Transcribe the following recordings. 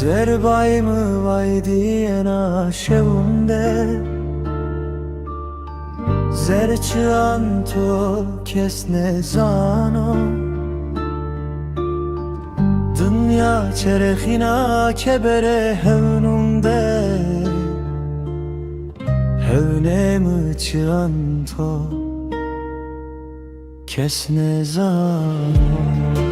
Zerbay mı vay diyen aşevunde Zerçanto kesne zano Dünya çerexina kebere hevnunde Hevne mı çanto kesne zano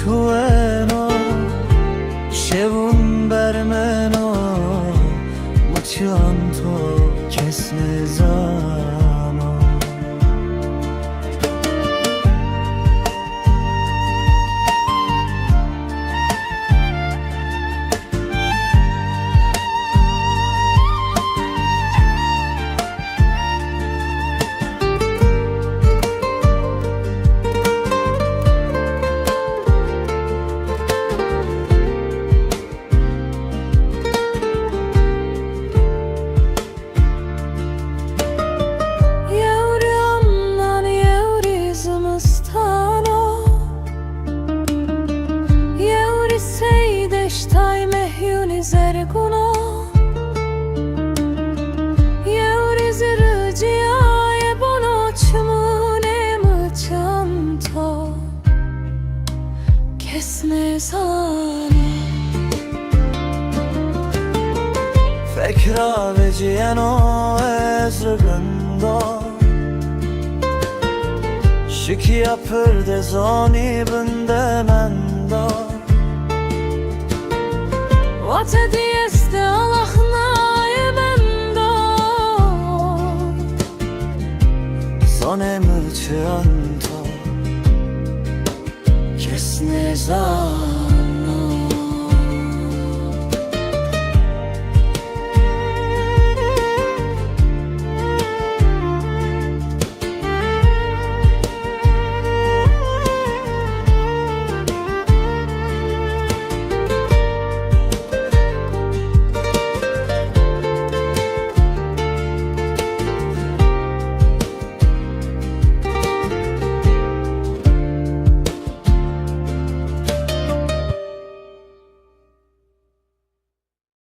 Hueno, şevun bermeno, muçanto kesne zano. Zerguno Yeuri zirgiae bono çmune mıçanto Kesne zani Fekra veciyeno ezrgndo Şiki yapır de zoni bindemendo Vate dieste Allah'na yemendo Zone mı çanto kesne zano.